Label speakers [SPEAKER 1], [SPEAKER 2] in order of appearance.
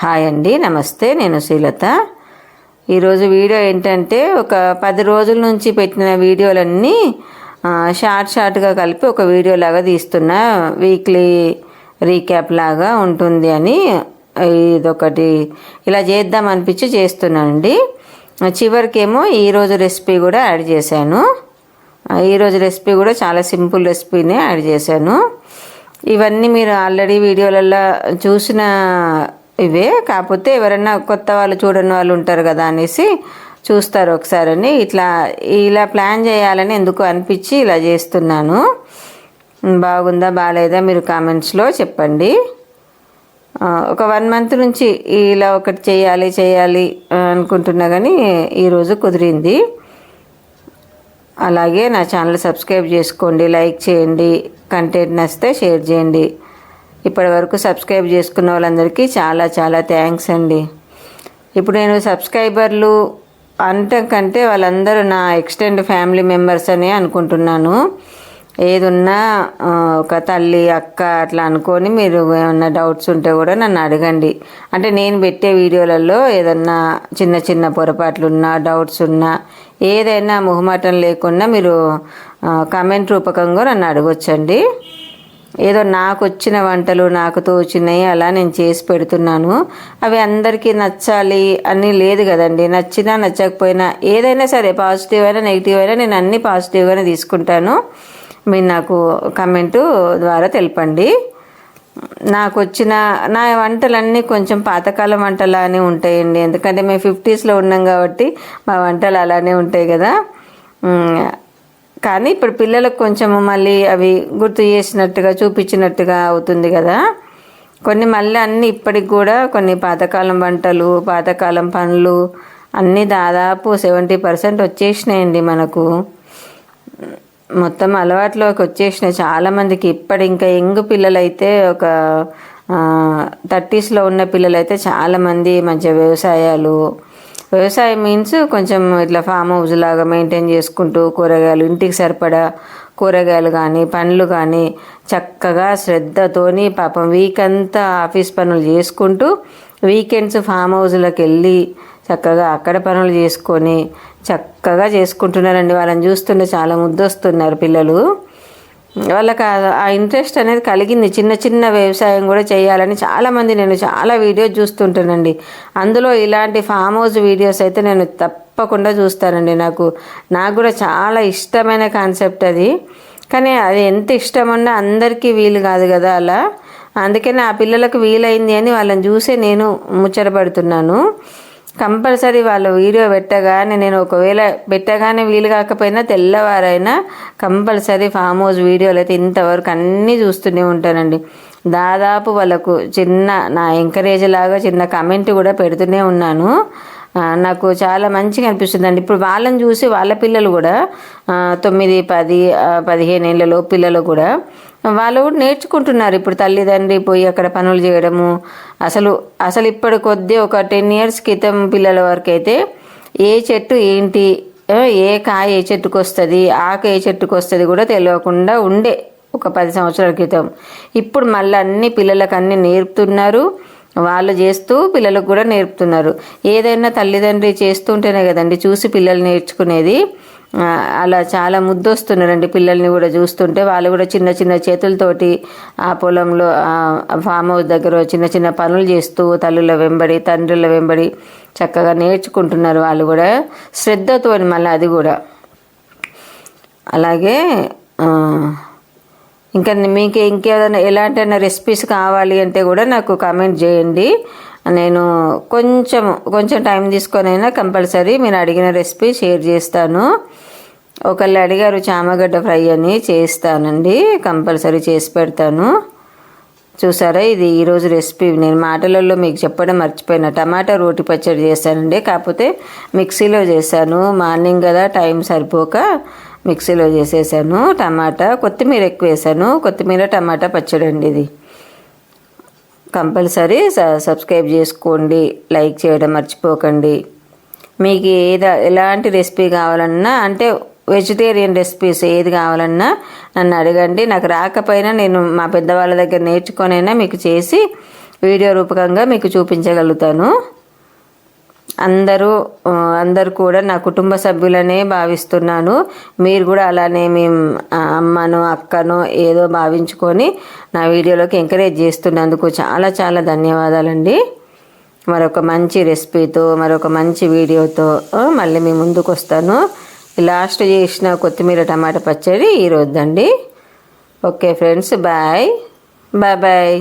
[SPEAKER 1] Hi అండి, నమస్తే. నేను శ్రీలత. ఈరోజు వీడియో ఏంటంటే ఒక 10 రోజుల నుంచి పెట్టిన వీడియోలన్నీ షార్ట్గా కలిపి ఒక వీడియో లాగా తీస్తున్నా. వీక్లీ రీక్యాప్ లాగా ఉంటుంది అని ఇదొకటి ఇలా చేద్దాం అనిపించి చేస్తున్నానండి. చివరికేమో ఈరోజు రెసిపీ కూడా యాడ్ చేశాను. ఈరోజు రెసిపీ కూడా చాలా సింపుల్ రెసిపీనే యాడ్ చేశాను. ఇవన్నీ మీరు ఆల్రెడీ వీడియోలలో చూసిన ఇవే, కాకపోతే ఎవరైనా కొత్త వాళ్ళు చూడని వాళ్ళు ఉంటారు కదా అనేసి చూస్తారు ఒకసారి అని ఇలా ప్లాన్ చేయాలని ఎందుకు అనిపించి ఇలా చేస్తున్నాను. బాగుందా బాగాలేదా మీరు కామెంట్స్లో చెప్పండి. ఒక 1 month నుంచి ఇలా ఒకటి చేయాలి అనుకుంటున్నా కానీ ఈరోజు కుదిరింది. అలాగే నా ఛానల్ సబ్స్క్రైబ్ చేసుకోండి, లైక్ చేయండి, కంటెంట్ నచ్చితే షేర్ చేయండి. ఇప్పటి వరకు సబ్స్క్రైబ్ చేసుకున్న వాళ్ళందరికీ చాలా చాలా థ్యాంక్స్ అండి. ఇప్పుడు నేను సబ్స్క్రైబర్లు అనటం కంటే వాళ్ళందరూ నా ఎక్స్టెండ్ ఫ్యామిలీ మెంబర్స్ అనే అనుకుంటున్నాను. ఏదున్నా ఒక తల్లి అక్క అట్లా అనుకొని మీరు ఏమన్నా డౌట్స్ ఉంటే కూడా నన్ను అడగండి. అంటే నేను పెట్టే వీడియోలలో ఏదన్నా చిన్న చిన్న పొరపాట్లు ఉన్నా, డౌట్స్ ఉన్నా, ఏదైనా మొహమాటం లేకుండా మీరు కామెంట్ రూపకంగా నన్ను అడగొచ్చండి. ఏదో నాకు వచ్చిన వంటలు నాకు తోచినాయి అలా నేను చేసి పెడుతున్నాను. అవి అందరికీ నచ్చాలి అని లేదు కదండి. నచ్చినా నచ్చకపోయినా ఏదైనా సరే, పాజిటివ్ అయినా నెగిటివ్ అయినా నేను అన్నీ పాజిటివ్గానే తీసుకుంటాను. మీరు నాకు కమెంటు ద్వారా తెలపండి. నాకు వచ్చిన నా వంటలన్నీ కొంచెం పాతకాలం వంటలానే ఉంటాయండి. ఎందుకంటే మేము 50sలో ఉన్నాం కాబట్టి మా వంటలు అలానే ఉంటాయి కదా. కానీ ఇప్పుడు పిల్లలకు కొంచెం మళ్ళీ అవి గుర్తు చేసినట్టుగా చూపించినట్టుగా అవుతుంది కదా. కొన్ని మళ్ళీ అన్నీ ఇప్పటికి కూడా కొన్ని పాతకాలం వంటలు, పాతకాలం పనులు అన్నీ దాదాపు 70% వచ్చేసినాయండి. మనకు మొత్తం అలవాట్లోకి వచ్చేసినాయి చాలామందికి. ఇంకా యంగ్ పిల్లలైతే ఒక 30sలో ఉన్న పిల్లలైతే చాలామంది మంచిగా వ్యవసాయం మీన్స్ కొంచెం ఇట్లా ఫామ్ హౌస్ లాగా మెయింటైన్ చేసుకుంటూ కూరగాయలు, ఇంటికి సరిపడా కూరగాయలు కానీ పండ్లు కానీ చక్కగా శ్రద్ధతోని పాపం వీక్ అంతా ఆఫీస్ పనులు చేసుకుంటూ వీకెండ్స్ ఫామ్ హౌస్లకు వెళ్ళి చక్కగా అక్కడ పనులు చేసుకొని చక్కగా చేసుకుంటున్నారండి. వాళ్ళని చూస్తుంటే చాలా ముద్దొస్తున్నారు పిల్లలు. వాళ్ళకి ఆ ఇంట్రెస్ట్ అనేది కలిగింది. చిన్న చిన్న వ్యవసాయం కూడా చేయాలని చాలామంది, నేను చాలా వీడియోస్ చూస్తుంటానండి. అందులో ఇలాంటి ఫామ్ హౌస్ వీడియోస్ అయితే నేను తప్పకుండా చూస్తానండి. నాకు కూడా చాలా ఇష్టమైన కాన్సెప్ట్ అది. కానీ అది ఎంత ఇష్టమన్నా అందరికీ వీలు కాదు కదా అలా. అందుకని ఆ పిల్లలకు వీలైంది అని వాళ్ళని చూసే నేను ముచ్చటపడుతున్నాను. కంపల్సరీ వాళ్ళు వీడియో పెట్టగానే, నేను ఒకవేళ పెట్టగానే వీలు కాకపోయినా తెల్లవారైనా కంపల్సరీ ఫామ్ హౌస్ వీడియోలు అయితే ఇంతవరకు అన్నీ చూస్తూనే ఉంటానండి. దాదాపు వాళ్ళకు చిన్న నా ఎంకరేజ్ లాగా చిన్న కమెంట్ కూడా పెడుతూనే ఉన్నాను. నాకు చాలా మంచిగా అనిపిస్తుందండి. ఇప్పుడు వాళ్ళని చూసి వాళ్ళ పిల్లలు కూడా 9, 10, 15 ఏళ్ళలో పిల్లలు కూడా వాళ్ళు కూడా నేర్చుకుంటున్నారు. ఇప్పుడు తల్లిదండ్రి పోయి అక్కడ పనులు చేయడము అసలు ఇప్పటి కొద్దీ ఒక 10 years క్రితం పిల్లల వరకు అయితే ఏ చెట్టు ఏంటి, ఏ కాయ ఏ చెట్టుకు వస్తుంది, ఆకు ఏ చెట్టుకు వస్తుంది కూడా తెలియకుండా ఉండే ఒక 10 సంవత్సరాల క్రితం. ఇప్పుడు మళ్ళీ అన్ని పిల్లలకు అన్నీ నేర్పుతున్నారు. వాళ్ళు చేస్తూ పిల్లలకు కూడా నేర్పుతున్నారు. ఏదైనా తల్లిదండ్రి చేస్తుంటేనే కదండి చూసి పిల్లలు నేర్చుకునేది. అలా చాలా ముద్దొస్తున్నారండి పిల్లల్ని కూడా చూస్తుంటే. వాళ్ళు కూడా చిన్న చిన్న చేతులతోటి ఆ పొలంలో ఫామ్ హౌస్ దగ్గర చిన్న చిన్న పనులు చేస్తూ తల్లుల వెంబడి తండ్రుల వెంబడి చక్కగా నేర్చుకుంటున్నారు. వాళ్ళు కూడా శ్రద్ధతో మళ్ళీ అది కూడా. అలాగే ఇంకా మీకు ఇంకేదైనా ఎలాంటి రెసిపీస్ కావాలి అంటే కూడా నాకు కామెంట్ చేయండి. నేను కొంచెం టైం తీసుకొనైనా కంపల్సరీ మీరు అడిగిన రెసిపీ షేర్ చేస్తాను. ఒకళ్ళు అడిగారు చామగడ్డ ఫ్రై అని, చేస్తానండి, కంపల్సరీ చేసి పెడతాను. చూసారా, ఇది ఈరోజు రెసిపీ. నేను మాటలలో మీకు చెప్పడం మర్చిపోయినా, టమాటా రోటి పచ్చడి చేశానండి. కాకపోతే మిక్సీలో చేశాను. మార్నింగ్ కదా టైం సరిపోక మిక్సీలో చేసేసాను. టమాటా కొత్తిమీర ఎక్కువ వేసాను. కొత్తిమీర టమాటా పచ్చడి అండి ఇది. కంపల్సరీ సబ్స్క్రైబ్ చేసుకోండి, లైక్ చేయడం మర్చిపోకండి. మీకు ఎలాంటి రెసిపీ కావాలన్నా, అంటే వెజిటేరియన్ రెసిపీస్ ఏది కావాలన్నా నన్ను అడగండి. నాకు రాకపోయినా నేను మా పెద్దవాళ్ళ దగ్గర నేర్చుకొనైనా మీకు చేసి వీడియో రూపకంగా మీకు చూపించగలుగుతాను. అందరూ కూడా నా కుటుంబ సభ్యులనే భావిస్తున్నాను. మీరు కూడా అలానే మీ అమ్మను అక్కను ఏదో భావించుకొని నా వీడియోలోకి ఎంకరేజ్ చేస్తున్నందుకు చాలా చాలా ధన్యవాదాలండి. మరొక మంచి రెసిపీతో మరొక మంచి వీడియోతో మళ్ళీ మీ ముందుకు వస్తాను. లాస్ట్ చేసిన కొత్తిమీర టమాటా పచ్చడి ఈరోజుదండి. Okay friends, bye bye.